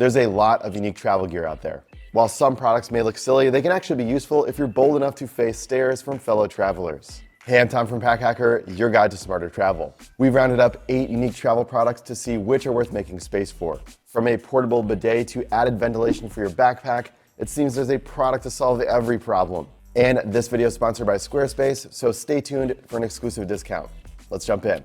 There's a lot of unique travel gear out there. While some products may look silly, they can actually be useful if you're bold enough to face stares from fellow travelers. Hey, I'm Tom from Pack Hacker, your guide to smarter travel. We've rounded up 8 unique travel products to see which are worth making space for. From a portable bidet to added ventilation for your backpack, it seems there's a product to solve every problem. And this video is sponsored by Squarespace, so stay tuned for an exclusive discount. Let's jump in.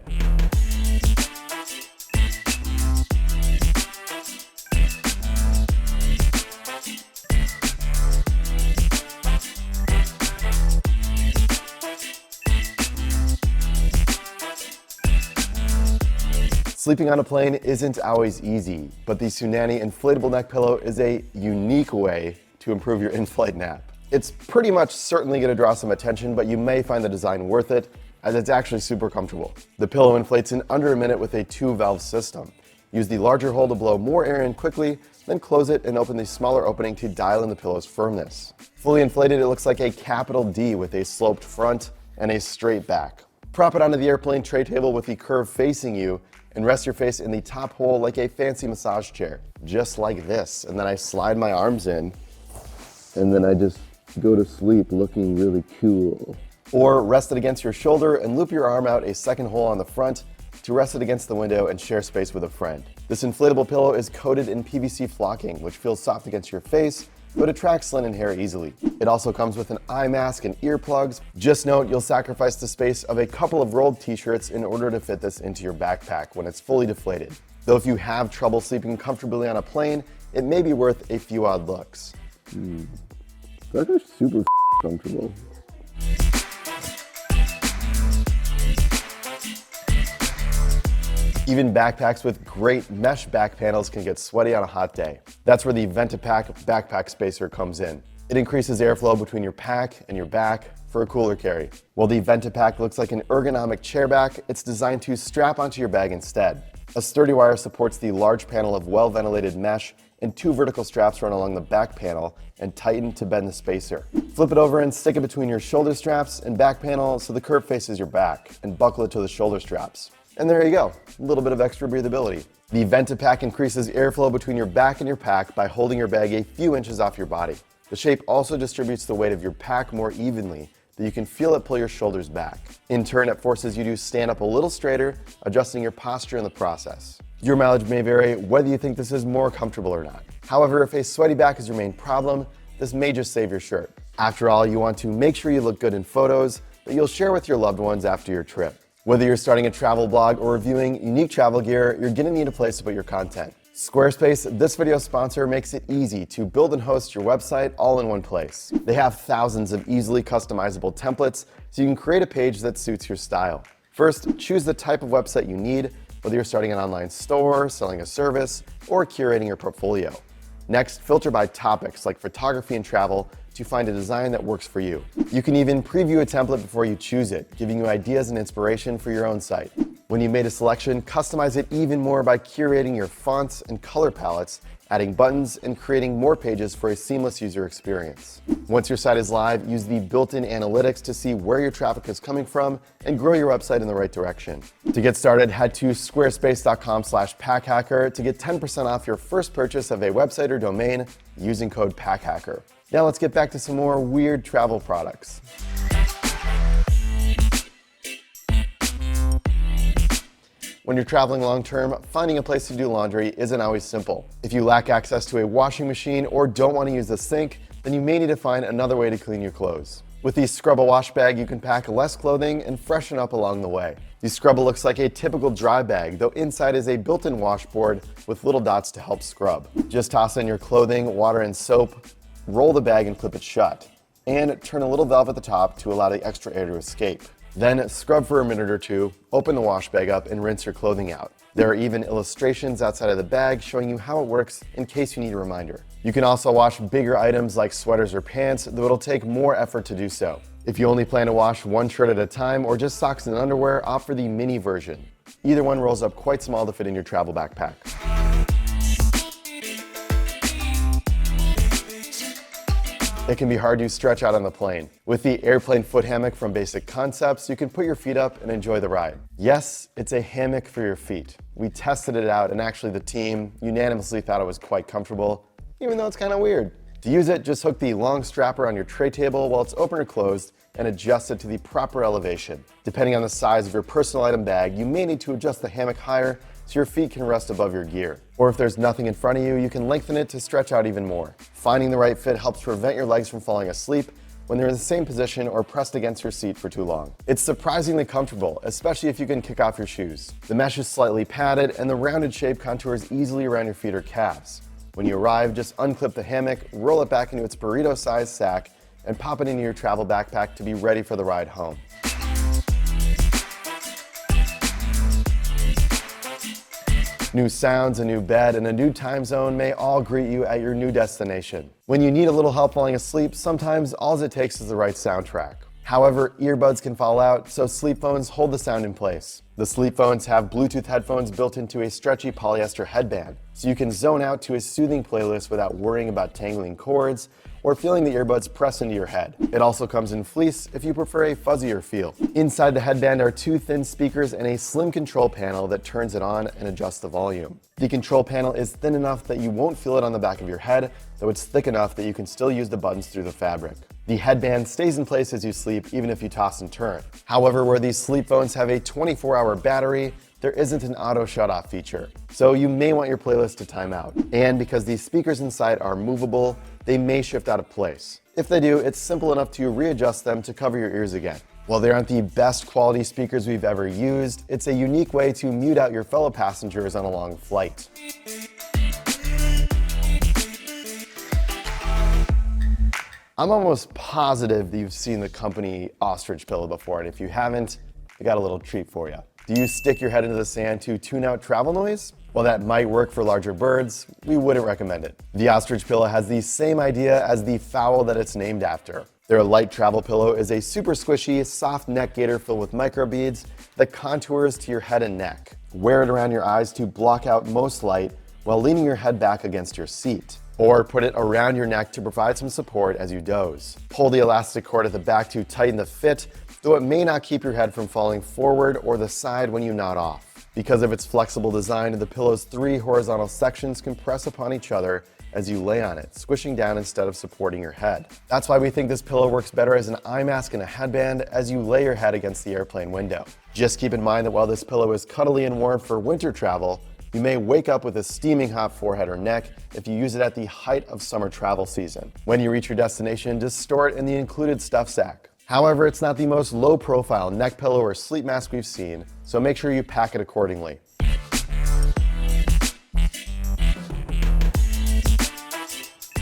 Sleeping on a plane isn't always easy, but the Sunany inflatable neck pillow is a unique way to improve your in-flight nap. It's pretty much certainly going to draw some attention, but you may find the design worth it, as it's actually super comfortable. The pillow inflates in under a minute with a 2-valve system. Use the larger hole to blow more air in quickly, then close it and open the smaller opening to dial in the pillow's firmness. Fully inflated, it looks like a capital D with a sloped front and a straight back. Prop it onto the airplane tray table with the curve facing you, and rest your face in the top hole like a fancy massage chair, just like this. And then I slide my arms in, and then I just go to sleep looking really cool. Or rest it against your shoulder and loop your arm out a second hole on the front to rest it against the window and share space with a friend. This inflatable pillow is coated in PVC flocking, which feels soft against your face, but attracts linen hair easily. It also comes with an eye mask and earplugs. Just note, you'll sacrifice the space of a couple of rolled t-shirts in order to fit this into your backpack when it's fully deflated. Though if you have trouble sleeping comfortably on a plane, it may be worth a few odd looks. That's actually super comfortable. Even backpacks with great mesh back panels can get sweaty on a hot day. That's where the VentaPak backpack spacer comes in. It increases airflow between your pack and your back for a cooler carry. While the VentaPak looks like an ergonomic chair back, it's designed to strap onto your bag instead. A sturdy wire supports the large panel of well-ventilated mesh, and 2 vertical straps run along the back panel and tighten to bend the spacer. Flip it over and stick it between your shoulder straps and back panel so the curve faces your back, and buckle it to the shoulder straps. And there you go, a little bit of extra breathability. The VentaPak increases airflow between your back and your pack by holding your bag a few inches off your body. The shape also distributes the weight of your pack more evenly, that you can feel it pull your shoulders back. In turn, it forces you to stand up a little straighter, adjusting your posture in the process. Your mileage may vary whether you think this is more comfortable or not. However, if a sweaty back is your main problem, this may just save your shirt. After all, you want to make sure you look good in photos that you'll share with your loved ones after your trip. Whether you're starting a travel blog or reviewing unique travel gear, you're going to need a place to put your content. Squarespace, this video's sponsor, makes it easy to build and host your website all in one place. They have thousands of easily customizable templates, so you can create a page that suits your style. First, choose the type of website you need, whether you're starting an online store, selling a service, or curating your portfolio. Next, filter by topics like photography and travel to find a design that works for you. You can even preview a template before you choose it, giving you ideas and inspiration for your own site. When you've made a selection, customize it even more by curating your fonts and color palettes, adding buttons, and creating more pages for a seamless user experience. Once your site is live, use the built-in analytics to see where your traffic is coming from and grow your website in the right direction. To get started, head to squarespace.com/packhacker to get 10% off your first purchase of a website or domain using code PACKHACKER. Now let's get back to some more weird travel products. When you're traveling long-term, finding a place to do laundry isn't always simple. If you lack access to a washing machine or don't want to use the sink, then you may need to find another way to clean your clothes. With the Scrubba Wash Bag, you can pack less clothing and freshen up along the way. The Scrubba looks like a typical dry bag, though inside is a built-in washboard with little dots to help scrub. Just toss in your clothing, water, and soap, roll the bag and clip it shut, and turn a little valve at the top to allow the extra air to escape. Then scrub for a minute or two, open the wash bag up, and rinse your clothing out. There are even illustrations outside of the bag showing you how it works in case you need a reminder. You can also wash bigger items like sweaters or pants, though it'll take more effort to do so. If you only plan to wash one shirt at a time or just socks and underwear, opt for the mini version. Either one rolls up quite small to fit in your travel backpack. It can be hard to stretch out on the plane. With the Airplane Foot Hammock from basicConcepts, you can put your feet up and enjoy the ride. Yes, it's a hammock for your feet. We tested it out, and actually the team unanimously thought it was quite comfortable, even though it's kind of weird. To use it, just hook the long strapper on your tray table while it's open or closed and adjust it to the proper elevation. Depending on the size of your personal item bag, you may need to adjust the hammock higher so your feet can rest above your gear. Or if there's nothing in front of you, you can lengthen it to stretch out even more. Finding the right fit helps prevent your legs from falling asleep when they're in the same position or pressed against your seat for too long. It's surprisingly comfortable, especially if you can kick off your shoes. The mesh is slightly padded and the rounded shape contours easily around your feet or calves. When you arrive, just unclip the hammock, roll it back into its burrito-sized sack, and pop it into your travel backpack to be ready for the ride home. New sounds, a new bed, and a new time zone may all greet you at your new destination. When you need a little help falling asleep, sometimes all it takes is the right soundtrack. However, earbuds can fall out, so SleepPhones hold the sound in place. The SleepPhones have Bluetooth headphones built into a stretchy polyester headband, so you can zone out to a soothing playlist without worrying about tangling cords or feeling the earbuds press into your head. It also comes in fleece if you prefer a fuzzier feel. Inside the headband are two thin speakers and a slim control panel that turns it on and adjusts the volume. The control panel is thin enough that you won't feel it on the back of your head, though it's thick enough that you can still use the buttons through the fabric. The headband stays in place as you sleep, even if you toss and turn. However, where these SleepPhones have a 24-hour battery, there isn't an auto shut-off feature, so you may want your playlist to time out. And because these speakers inside are movable, they may shift out of place. If they do, it's simple enough to readjust them to cover your ears again. While they aren't the best quality speakers we've ever used, it's a unique way to mute out your fellow passengers on a long flight. I'm almost positive that you've seen the company Ostrich Pillow before, and if you haven't, I got a little treat for you. Do you stick your head into the sand to tune out travel noise? While that might work for larger birds, we wouldn't recommend it. The Ostrich Pillow has the same idea as the fowl that it's named after. Their light travel pillow is a super squishy, soft neck gaiter filled with microbeads that contours to your head and neck. Wear it around your eyes to block out most light while leaning your head back against your seat. Or put it around your neck to provide some support as you doze. Pull the elastic cord at the back to tighten the fit, though it may not keep your head from falling forward or the side when you nod off. Because of its flexible design, the pillow's 3 horizontal sections compress upon each other as you lay on it, squishing down instead of supporting your head. That's why we think this pillow works better as an eye mask and a headband as you lay your head against the airplane window. Just keep in mind that while this pillow is cuddly and warm for winter travel, you may wake up with a steaming hot forehead or neck if you use it at the height of summer travel season. When you reach your destination, just store it in the included stuff sack. However, it's not the most low-profile neck pillow or sleep mask we've seen, so make sure you pack it accordingly.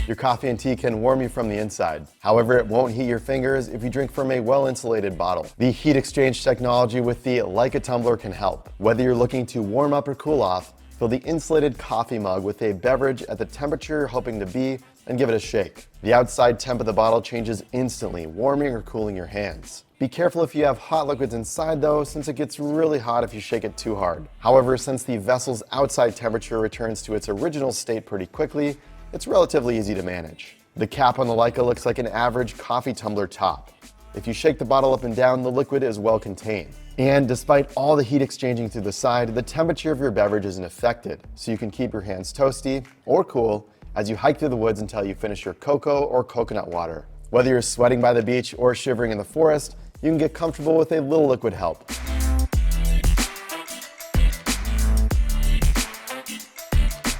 Your coffee and tea can warm you from the inside. However, it won't heat your fingers if you drink from a well-insulated bottle. The heat exchange technology with the Lykka tumbler can help. Whether you're looking to warm up or cool off, fill the insulated coffee mug with a beverage at the temperature you're hoping to be and give it a shake. The outside temp of the bottle changes instantly, warming or cooling your hands. Be careful if you have hot liquids inside though, since it gets really hot if you shake it too hard. However, since the vessel's outside temperature returns to its original state pretty quickly, it's relatively easy to manage. The cap on the Lykka looks like an average coffee tumbler top. If you shake the bottle up and down, the liquid is well contained. And despite all the heat exchanging through the side, the temperature of your beverage isn't affected, so you can keep your hands toasty or cool as you hike through the woods until you finish your cocoa or coconut water. Whether you're sweating by the beach or shivering in the forest, you can get comfortable with a little liquid help.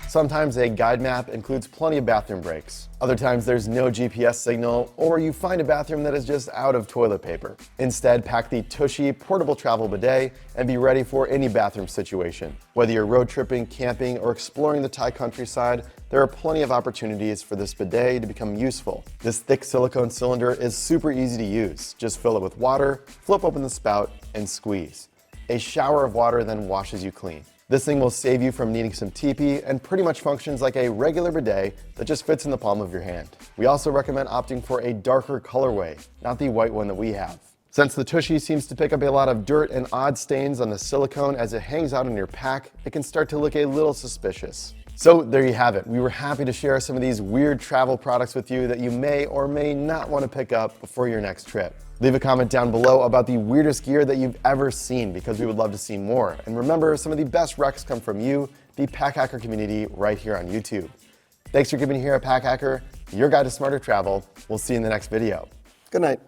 Sometimes a guide map includes plenty of bathroom breaks. Other times there's no GPS signal, or you find a bathroom that is just out of toilet paper. Instead, pack the TUSHY portable travel bidet and be ready for any bathroom situation. Whether you're road tripping, camping, or exploring the Thai countryside, there are plenty of opportunities for this bidet to become useful. This thick silicone cylinder is super easy to use. Just fill it with water, flip open the spout, and squeeze. A shower of water then washes you clean. This thing will save you from needing some TP and pretty much functions like a regular bidet that just fits in the palm of your hand. We also recommend opting for a darker colorway, not the white one that we have. Since the TUSHY seems to pick up a lot of dirt and odd stains on the silicone as it hangs out in your pack, it can start to look a little suspicious. So there you have it. We were happy to share some of these weird travel products with you that you may or may not want to pick up before your next trip. Leave a comment down below about the weirdest gear that you've ever seen, because we would love to see more. And remember, some of the best recs come from you, the Pack Hacker community, right here on YouTube. Thanks for being here at Pack Hacker, your guide to smarter travel. We'll see you in the next video. Good night.